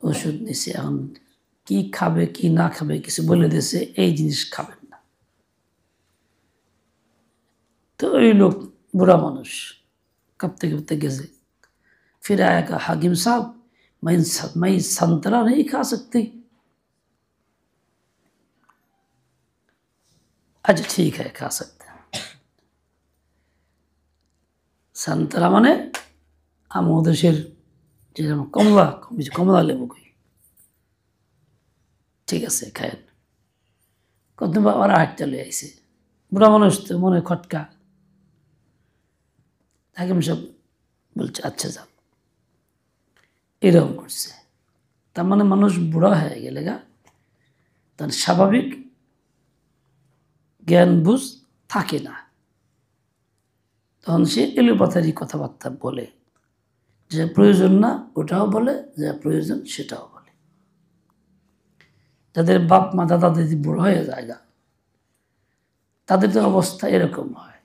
ওষুধ নিছে, এখন কি খাবে কি না খাবে কিছু বলে দিয়েছে, এই জিনিস খাবেন না। তো ওই লোক বুড়া মানুষ কাঁপতে কাঁপতে গেছে, फिर आया कहा हाकिम साहब मैं संतरा नहीं खा सकती। अच्छा ठीक है खा सकते हैं। संतरा माने আমাদের দেশের যেরকম কমলা, কমলা লেবু কই, ঠিক আছে খায়েন। কত আবার হাঁটতে লয়ে আইছে, বুড়া মানুষ তো মনে খটকা। হাকিম সাহেব বলছে আচ্ছা যাও, এরকম করছে। তার মানে মানুষ বুড়া হয়ে গেলে গা তার স্বাভাবিক জ্ঞান বুঝ থাকে না, তখন সে এলোপাথারি কথাবার্তা বলে, যে প্রয়োজন না ওটাও বলে, যা প্রয়োজন সেটাও বলে। যাদের বাপ মা দাদা দাদি বুড়ো হয়ে যায় গা, তাদের তো অবস্থা এরকম হয়।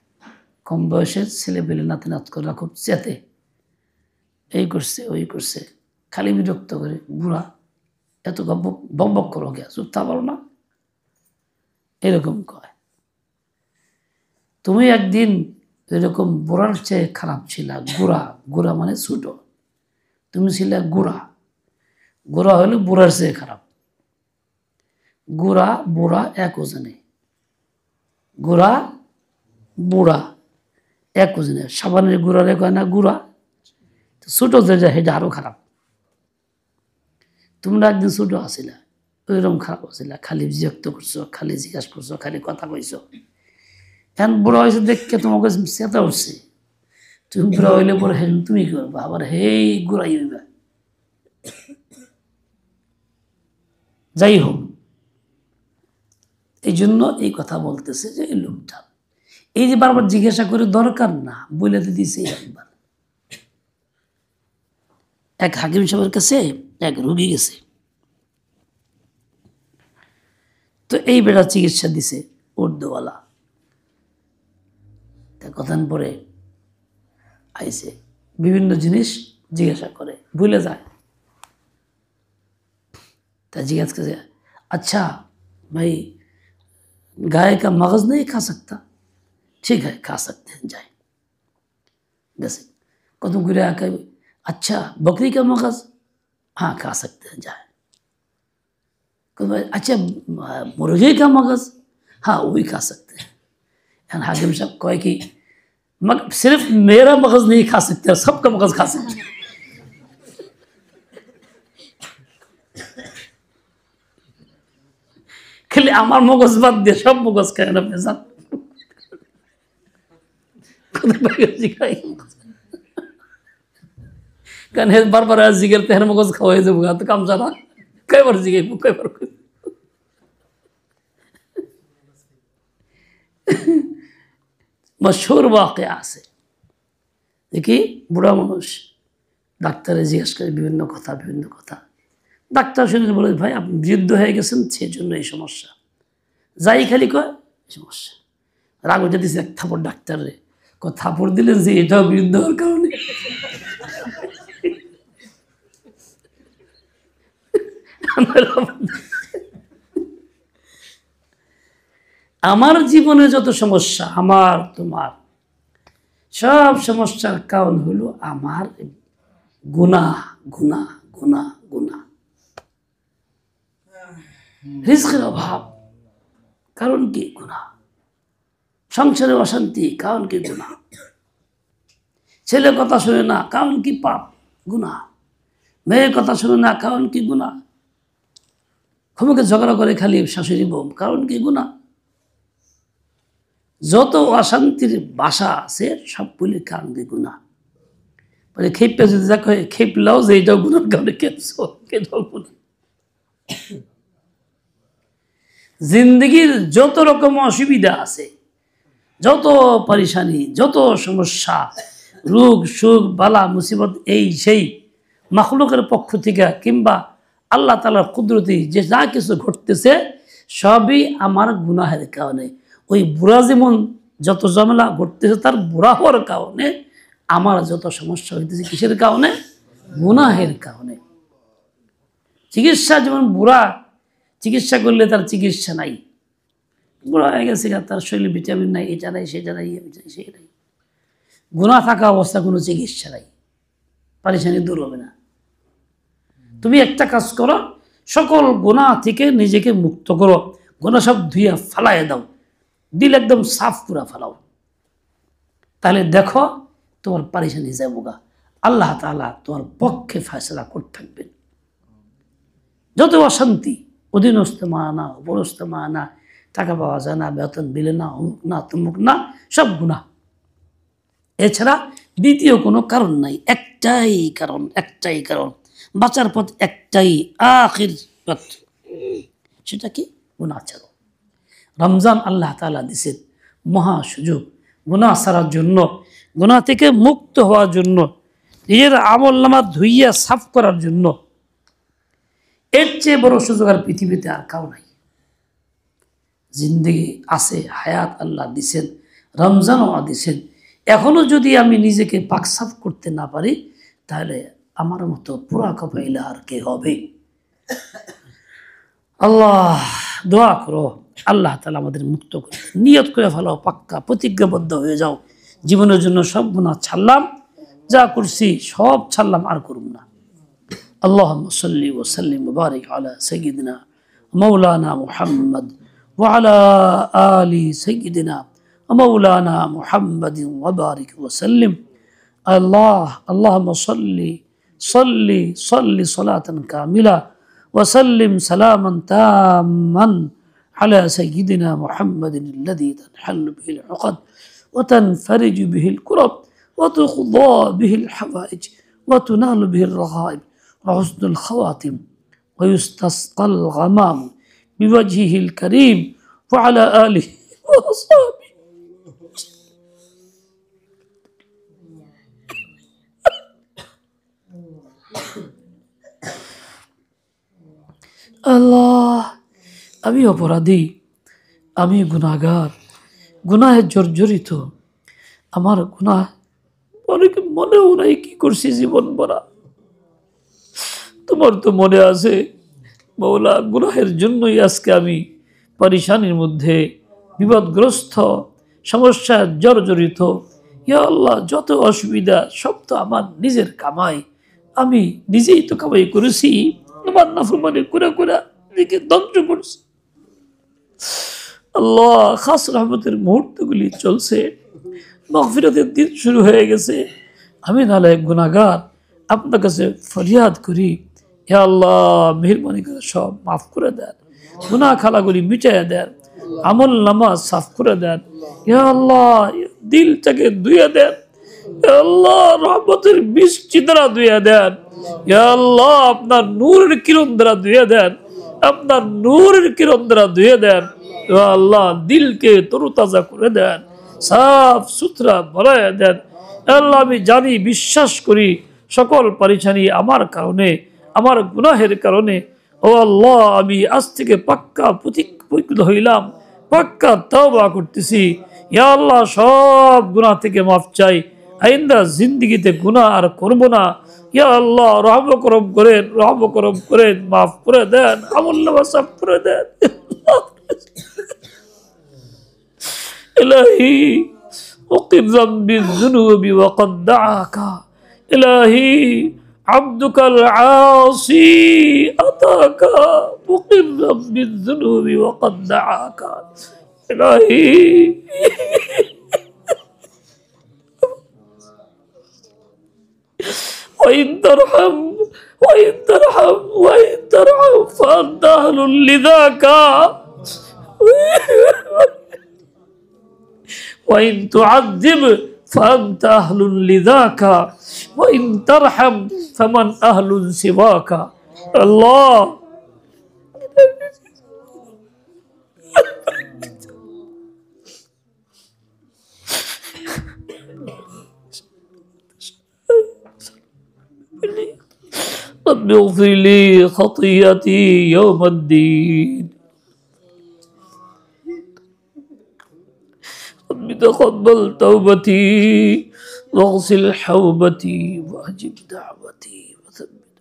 কম বয়সের ছেলেপেলে নাতি নাতকরা খুব চেতে, এই করছে ওই করছে, খালি বিরক্ত করে, বুড়া এত বক বক করো গিয়া চুপ থাকো না, এরকম কয়। তুমি একদিন এরকম বুড়ার চেয়ে খারাপ ছিলা, গুড়া, গুড়া মানে ছোট, তুমি ছিলে গুড়া, গুড়া হলে বুড়ার চেয়ে খারাপ। গুড়া বুড়া এক ওজনে, গুড়া বুড়া এক ওজনে। সাবানের গুড়ারে কয় না গুড়া, ছোট যে যায় সেটা আরো খারাপ। তোমরা একদিন ছোট আসিলা, ওইরকম খারাপ আসিলা, খালি বিরক্ত করছো, খালি জিজ্ঞাসা করছো, খালি কথা কইছো। এখন বুড়া হয়েছে দেখে তোমাকে চেতা উঠছে, তুমি বুড়া হইলে পরে তুমি করবা, আবার হেই গুড়াই হইবা। যাই হোক, এই জন্য এই কথা বলতেছে যে এই লোকটা এই যে বারবার জিজ্ঞাসা করে দরকার না, বলে তো দিছে একবার। এক হাকিম সাহেবের কাছে এক রোগী গেছে, তো এই বেড়া চিকিৎসা দিছে উর্দুওয়ালা। কতদিন পরে আইসে, বিভিন্ন জিনিস জিজ্ঞাসা করে, ভুলে যায়। তা জিজ্ঞাসা করে अच्छा भाई गाय का मगज नहीं खा सकता? ठीक है खा सकते हैं, जाए जैसे कदम घुरे आकर अच्छा बकरी का मगज, हाँ खा सकते हैं, जाए अच्छा मुर्गे का मगज, हाँ वो भी खा सकते हैं। हाकिम साहब कहे कि सिर्फ मेरा मगज नहीं खा सकते, सबका मगज खा सकते हैं। খালি আমার মগজ বাদ দিয়ে সব মগজ খায় না পেশান, কারণ হে বারবার জিগের তেহার মগজ খাওয়াই যাবো, তো কাম জানা কয়বার জিগাইব, কয়বার মশহুর ওয়াকিয়া আছে। দেখি বুড়া মানুষ ডাক্তারে জিজ্ঞেস করে বিভিন্ন কথা, ডাক্তার শুনে বলে ভাই আপনি বৃদ্ধ হয়ে গেছেন, সেই জন্য এই সমস্যা, যাই খালি কয় সমস্যা। রাগ উঠে দিচ্ছে এক থাপড় ডাক্তারে, থাপড় দিলেন যে এটাও বৃদ্ধ হওয়ার কারণে। আমার জীবনে যত সমস্যা, আমার তোমার সব সমস্যার কারণ হলো আমার গুনাহ, গুনাহ, গুনাহ, গুনাহ। রিজকের অভাব, কারণ কি গুনাহ। সংসারে অশান্তি, কারণ কি গুনাহ। ছেলে কথা শুনে না, কারণ কি পাপ, গুনাহ। মেয়ের কথা শুনে না, কারণ কি গুনাহ। ক্ষমকে ঝগড়া করে খালি শাশুড়ি বউ, কারণ কি গুনাহ। যত অশান্তির বাসা আছে সবগুলির কারণ কি গুনাহ। মানে খেপে যদি যা কয়ে খেপলাও যে এটাও গুনার কারণে খেপছো, এটাও গুনাহ। জিন্দগির যত রকম অসুবিধা আছে, যত পরেশানি, যত সমস্যা, রোগ সুখ বালা মুসিবত, এই সেই মাখলুকের পক্ষ থেকে কিংবা আল্লাহ তাআলার কুদরতি যে যা কিছু ঘটতেছে সবই আমার গুনাহের কারণে। ওই বুড়া যেমন যত ঝামেলা ঘটতেছে তার বুড়া হওয়ার কারণে আমার যত সমস্যা হইতেছে কিসের কারণে, গুনাহের কারণে। চিকিৎসা যেমন বুড়া চিকিৎসা করলে তার চিকিৎসা নাই, বুড়া হয়ে গেছে, তার শরীরে ভিটামিন নাই, এটা নাই সেটা নাই সেই নাই। গুনাহ থাকা অবস্থা কোনো চিকিৎসা নাই, পারেশানি দূর হবে না। তুমি একটা কাজ করো, সকল গুনাহ থেকে নিজেকে মুক্ত করো, গুনাহ সব ধুইয়া ফালাই দাও, দিল একদম সাফ পুরা ফালাও, তাহলে দেখো তোমার পারেশানি যাবগা। আল্লাহ তাআলা তোমার পক্ষে ফয়সালা করতে থাকবেন। যত অশান্তি, অধীনস্থ মানা, উপরস্থ মানা, টাকা পাওয়া যায় না, বেতন দিলে না, অমুক না তমুক না, সব গুনাহ। এছাড়া দ্বিতীয় কোনো কারণ নাই, একটাই কারণ বাঁচার পথ একটাই, আখির পথ, সেটা কি? গুনাহ ছাড়ো। রমজান আল্লাহ তাআলা দিয়েছেন মহা সুযোগ গুনাহ ছাড়ার জন্য, গুনাহ থেকে মুক্ত হওয়ার জন্য, নিজের আমলনামা ধুইয়া সাফ করার জন্য। এর চেয়ে বড় সুযোগ আর পৃথিবীতে আর কাউ নাই। জিন্দেগি আছে, হায়াত আল্লাহ দিছেন, রমজানও দিছেন। এখনো যদি আমি নিজেকে পাকসাফ করতে না পারি, তাহলে আমার মতো পুরা কপাইলা আর কে হবে? আল্লাহ দোয়া করো, আল্লাহ তাআলা আমাদের মুক্ত করে। নিয়ত করে ফেলাও, পাক্কা প্রতিজ্ঞাবদ্ধ হয়ে যাও, জীবনের জন্য সব গুনাহ ছাড়লাম, যা করছি সব ছাড়লাম, আর করব না। আল্লাহুম্মা সাল্লি ওয়া সাল্লিম ওয়া বারিক আলা সাইয়্যিদিনা মাওলানা মুহাম্মদ ওয়া আলা আলি সাইয়্যিদিনা মাওলানা মুহাম্মাদিন ওয়া বারিক ওয়া সাল্লিম। আল্লাহুম্মা সাল্লি সালাতান কামিলা ওয়া সাল্লিম সালামান তাম্মান আলা সাইয়্যিদিনা মুহাম্মাদিন আল্লাযী তানহাল্লু বিহিল উকদ ওয়া তানফারিজু বিহিল কুরব ওয়া তুকদা বিহিল হাওয়াইজ ওয়া তুনালু বিহির রাগাইব وحسن الخواتم ويستسقى الغمام بوجهه الكريم وعلى آله وأصحابه আল্লাহ, আমি অপরাধী, আমি গুনাহগার, গুনাহে জর্জরিত। আমার গুনাহ অনেকে মনেও নাই কি করছি জীবন ভরা। তোমার তো মনে আছে মওলা, গুনাহের জন্যই আজকে আমি পরেশানির মধ্যে, বিপদগ্রস্ত, সমস্যা জর্জরিত। ইয়া আল্লাহ, যত অসুবিধা সব তো আমার নিজের কামাই, আমি নিজেই তো কামাই করেছি, তোমার নাফরমানি করে করে নিজেকে ধ্বংস করছি। আল্লাহ, খাস রহমতের মুহূর্তগুলি চলছে, মাগফিরাতের দিন শুরু হয়ে গেছে। আমি নালায়েক গুনাহগার, আপনার কাছে ফরিয়াদ করি, হে আল্লাহ মেহেরবানি করে সব মাফ করে দেন, গুনাহ খালাগুলি মিটাইয়া দেন, আমল নামা সাফ করে দেন। হে আল্লাহ, দিলটাকে ধুইয়া দেন, হে আল্লাহ রহমতের বৃষ্টি দ্বারা ধুইয়া দেন, হে আল্লাহ আপনার নূরের কিরণ দ্বারা ধুইয়া দেন, আপনার নূরের কিরণ দ্বারা ধুইয়া দেন। হে আল্লাহ দিলকে তরুতাজা করে দেন, সাফ সুতরা বানাইয়া দেন। আল্লাহ আমি জানি, বিশ্বাস করি সকল পরেশানি আমার কারণে, আমার গুনাহের কারণে। ও আল্লাহ, আমি আজ থেকে পাক্কা প্রতিজ্ঞ হইলাম, পাক্কা তওবা করতেছি। ইয়া আল্লাহ, সব গুনাহ থেকে মাফ চাই, আইন্দা জিন্দেগিতে গুনাহ আর করব না। ইয়া আল্লাহ রহম করম করেন, মাফ করে দেন, আমল নামা সাফ করে দেন। ইলাহি وقف ذنب الذنوب وقد دعاك إلهي عبدك العاصي أتاك وقف ذنب الذنوب وقد دعاك إلهي وإن ترحم فأنت أهل لذاك وإن تعذب فأنت أهل لذاك وإن ترحم فمن أهل سواك الله رب اغفر لي خطيئتي يوم الدين رب تقبل توبتي واغسل حوبتي واجب دعوتي وثبت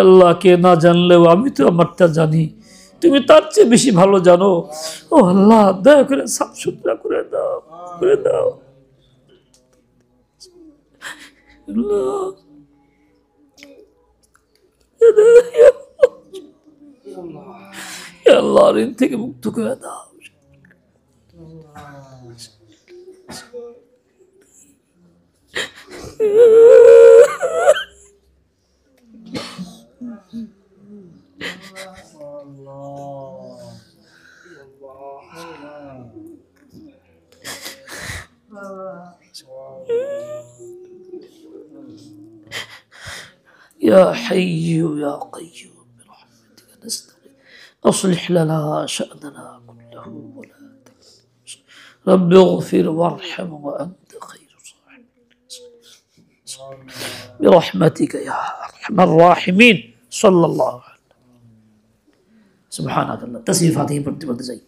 আল্লাহকে না জানলেও আমি তো আমারটা জানি, তুমি তার চেয়ে বেশি ভালো জানো। ও আল্লাহ, দয়া করে সাফ সুতরা করে দাও, করে দাও আল্লাহ। আল্লাহ ঋণ থেকে মুক্ত করে দাও। يا حي يا قيوم برحمتك نستغيث أصلح لنا شأننا كله ولا تكلنا. رب اغفر وارحم وأنت خير الراحمين برحمتك يا أرحم الراحمين. صلى الله عليه وسلم. سبحانك الله. تسبيح فاتحة পড়তে পড়তে যাই।